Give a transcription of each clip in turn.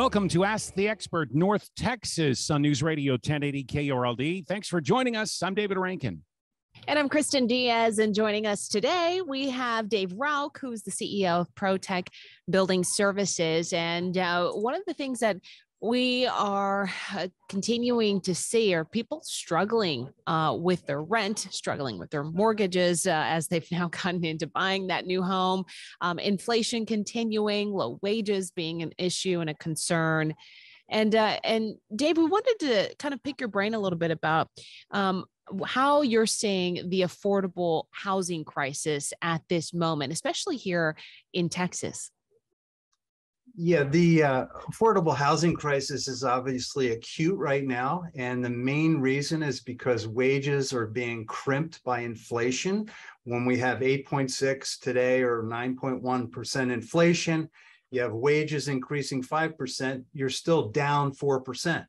Welcome to Ask the Expert, North Texas on News Radio 1080 KRLD. Thanks for joining us. I'm David Rankin. And I'm Kristen Diaz, and joining us today, we have Dave Rauch, who's the CEO of ProTech Building Services. And one of the things that we are continuing to see are people struggling with their rent, struggling with their mortgages as they've now gotten into buying that new home, inflation continuing, low wages being an issue and a concern. And Dave, we wanted to kind of pick your brain a little bit about how you're seeing the affordable housing crisis at this moment, especially here in Texas. Yeah, the affordable housing crisis is obviously acute right now. And the main reason is because wages are being crimped by inflation. When we have 8.6 today or 9.1% inflation, you have wages increasing 5%, you're still down 4%.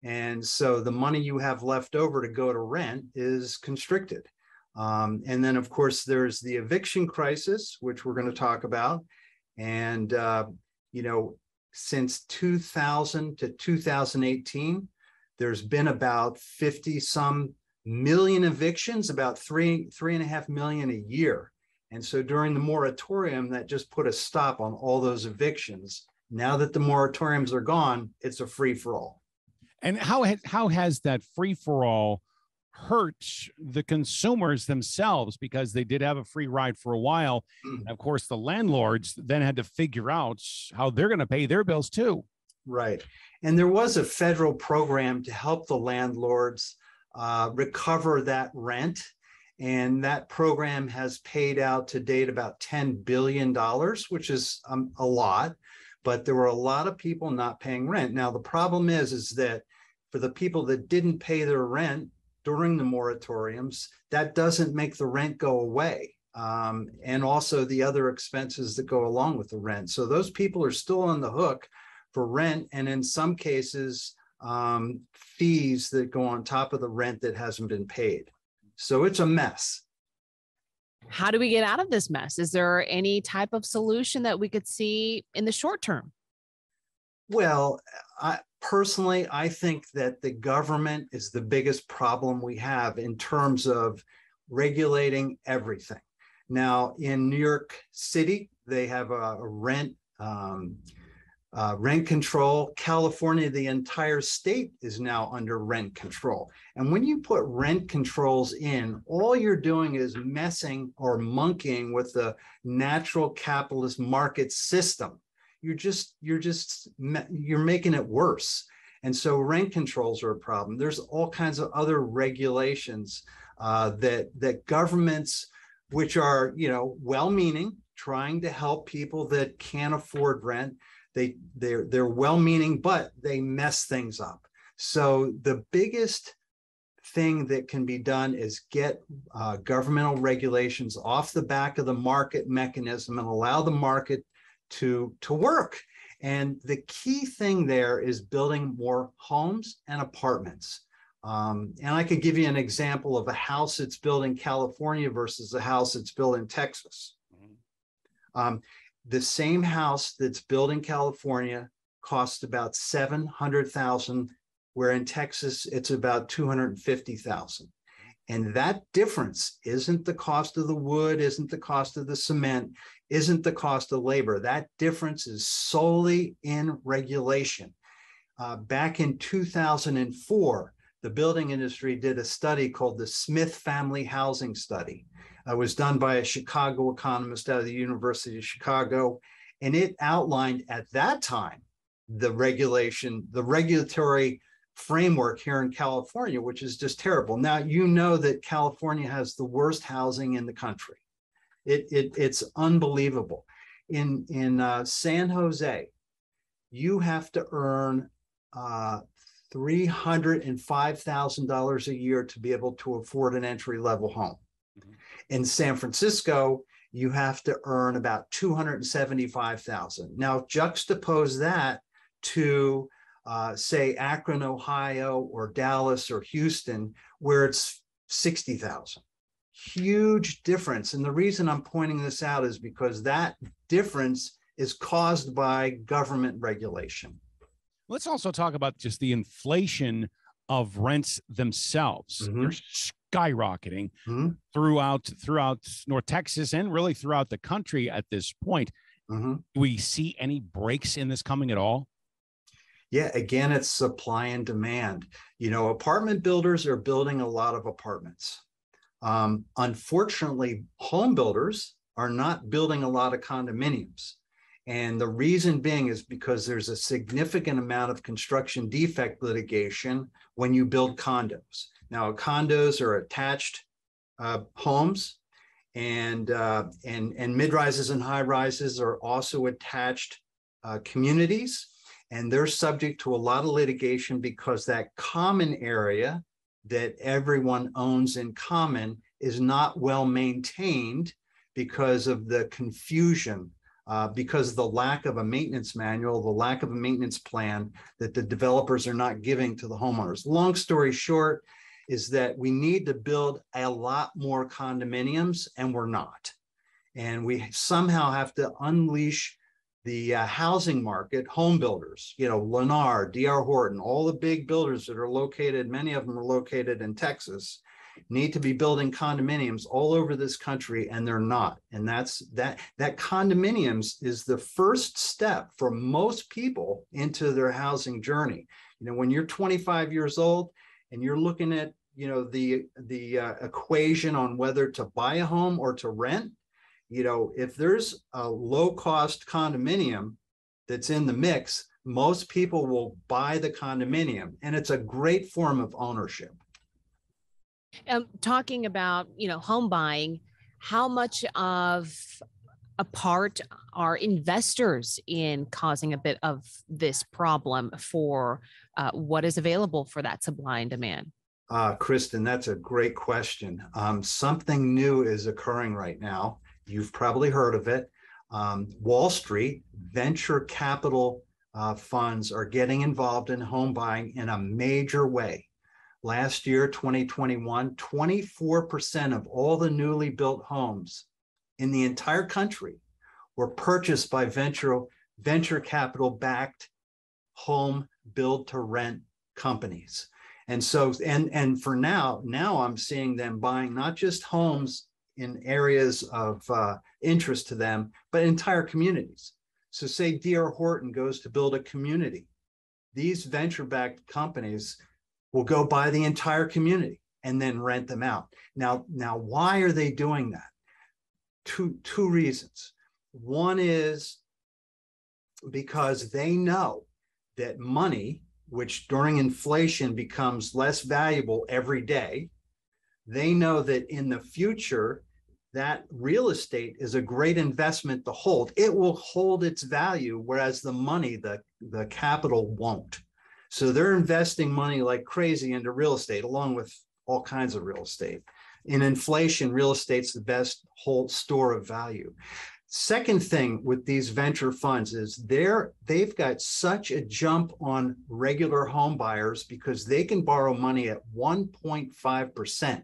And so the money you have left over to go to rent is constricted. And then, of course, there's the eviction crisis, which we're going to talk about. And since 2000 to 2018, there's been about 50 some million evictions, about 3.5 million a year. And so during the moratorium, that just put a stop on all those evictions. Now that the moratoriums are gone, it's a free for all. And how has that free for all hurt the consumers themselves, because they did have a free ride for a while. And of course, the landlords then had to figure out how they're going to pay their bills too. Right. And there was a federal program to help the landlords recover that rent. And that program has paid out to date about $10 billion, which is a lot. But there were a lot of people not paying rent. Now, the problem is that for the people that didn't pay their rent during the moratoriums, that doesn't make the rent go away. And also the other expenses that go along with the rent. So those people are still on the hook for rent. And in some cases, fees that go on top of the rent that hasn't been paid. So it's a mess. How do we get out of this mess? Is there any type of solution that we could see in the short term? Well, personally, I think that the government is the biggest problem we have in terms of regulating everything. Now, in New York City, they have a rent control. California, the entire state is now under rent control. And when you put rent controls in, all you're doing is messing or monkeying with the natural capitalist market system. You're making it worse. And so rent controls are a problem. There's all kinds of other regulations that governments, which are, well-meaning, trying to help people that can't afford rent. They're well-meaning, but they mess things up. So the biggest thing that can be done is get governmental regulations off the back of the market mechanism and allow the market to work. And the key thing there is building more homes and apartments. And I could give you an example of a house that's built in California versus a house that's built in Texas. The same house that's built in California costs about $700,000, where in Texas it's about $250,000. And that difference isn't the cost of the wood, isn't the cost of the cement, isn't the cost of labor. That difference is solely in regulation. Back in 2004, the building industry did a study called the Smith Family Housing Study. It was done by a Chicago economist out of the University of Chicago. And it outlined at that time the regulatory framework here in California, which is just terrible. Now, you know that California has the worst housing in the country. It's unbelievable. In San Jose, you have to earn $305,000 a year to be able to afford an entry-level home. In San Francisco, you have to earn about $275,000. Now, juxtapose that to say Akron, Ohio, or Dallas or Houston, where it's 60,000. Huge difference. And the reason I'm pointing this out is because that difference is caused by government regulation. Let's also talk about just the inflation of rents themselves. They're skyrocketing throughout North Texas and really throughout the country at this point. Do we see any breaks in this coming at all? Yeah, again, it's supply and demand. Apartment builders are building a lot of apartments. Unfortunately, home builders are not building a lot of condominiums. And the reason being is because there's a significant amount of construction defect litigation when you build condos. Now, condos are attached homes, and mid-rises and high-rises are also attached communities, and they're subject to a lot of litigation because that common area that everyone owns in common is not well maintained because of the confusion, because of the lack of a maintenance manual, the lack of a maintenance plan that the developers are not giving to the homeowners. Long story short is that we need to build a lot more condominiums, and we're not. And we somehow have to unleash the housing market, home builders, Lennar, D.R. Horton, all the big builders that are located, many of them are located in Texas, need to be building condominiums all over this country, and they're not. And that condominiums is the first step for most people into their housing journey. When you're 25 years old and you're looking at, the equation on whether to buy a home or to rent, if there's a low-cost condominium that's in the mix, most people will buy the condominium, and it's a great form of ownership. Talking about, home buying, how much of a part are investors in causing a bit of this problem for what is available for that supply and demand? Kristen, that's a great question. Something new is occurring right now. You've probably heard of it. Wall Street venture capital funds are getting involved in home buying in a major way. Last year, 2021, 24% of all the newly built homes in the entire country were purchased by venture capital backed home build to rent companies. And so, and for now I'm seeing them buying not just homes in areas of interest to them, but entire communities. So say D.R. Horton goes to build a community. These venture-backed companies will go buy the entire community and then rent them out. Now, why are they doing that? Two reasons. One is because they know that money, which during inflation becomes less valuable every day, they know that in the future, that real estate is a great investment to hold. It will hold its value, whereas the money, the capital won't. So they're investing money like crazy into real estate, along with all kinds of real estate. In inflation, real estate's the best whole store of value. Second thing with these venture funds is they've got such a jump on regular home buyers because they can borrow money at 1.5%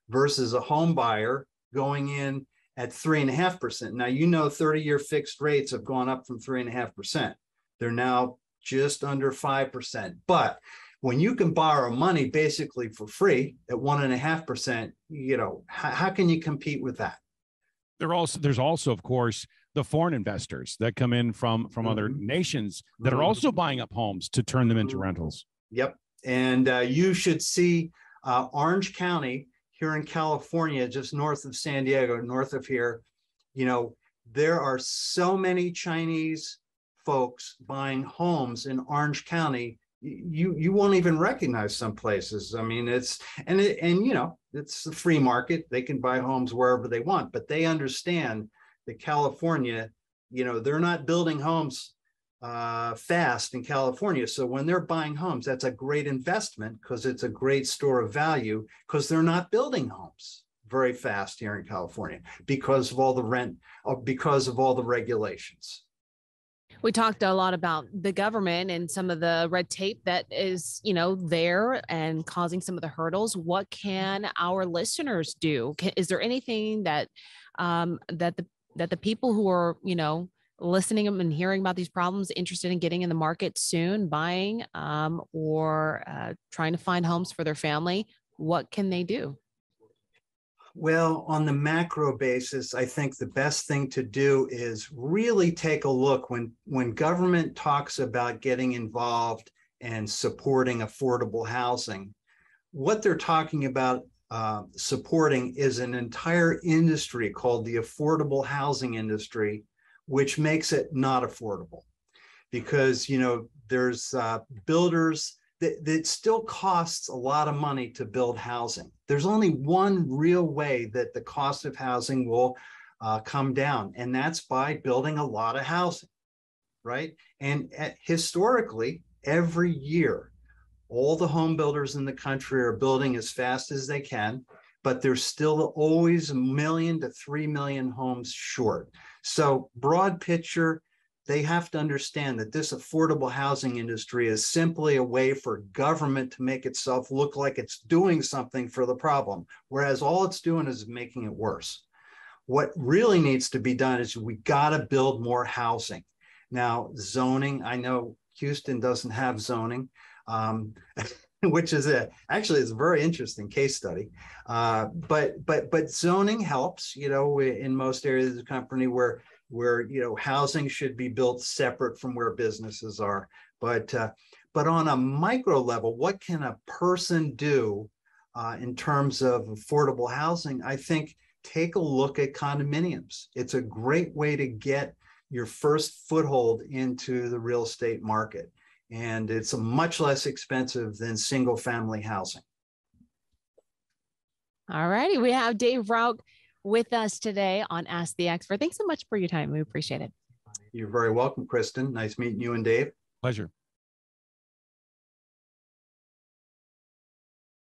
versus a home buyer going in at 3.5%. Now, 30-year fixed rates have gone up from 3.5%. They're now just under 5%. But when you can borrow money basically for free at 1.5%, how can you compete with that? There's also, of course, the foreign investors that come in from other nations that are also buying up homes to turn them into rentals. Yep. And you should see Orange County here in California, just north of San Diego, north of here. There are so many Chinese folks buying homes in Orange County. You won't even recognize some places. I mean, it's the free market. They can buy homes wherever they want, but they understand that California, they're not building homes fast in California. So when they're buying homes, that's a great investment because it's a great store of value because they're not building homes very fast here in California because of all the rent, because of all the regulations. We talked a lot about the government and some of the red tape that is, there and causing some of the hurdles. What can our listeners do? Is there anything that that the people who are, listening and hearing about these problems, interested in getting in the market soon, buying or trying to find homes for their family, what can they do? Well, on the macro basis, I think the best thing to do is really take a look when government talks about getting involved and supporting affordable housing. What they're talking about supporting is an entire industry called the affordable housing industry, which makes it not affordable because, there's builders that still costs a lot of money to build housing. There's only one real way that the cost of housing will come down, and that's by building a lot of housing, right? And historically, every year, all the home builders in the country are building as fast as they can, but there's still always 1 million to 3 million homes short. So broad picture, they have to understand that this affordable housing industry is simply a way for government to make itself look like it's doing something for the problem, whereas all it's doing is making it worse. What really needs to be done is we got to build more housing. Now, zoning, I know Houston doesn't have zoning, which is actually it's a very interesting case study. But zoning helps, in most areas of the country where housing should be built separate from where businesses are. But on a micro level, what can a person do in terms of affordable housing? I think take a look at condominiums. It's a great way to get your first foothold into the real estate market. And it's much less expensive than single family housing. All righty. We have Dave Rauch with us today on Ask the Expert. Thanks so much for your time. We appreciate it. You're very welcome, Kristen. Nice meeting you and Dave. Pleasure.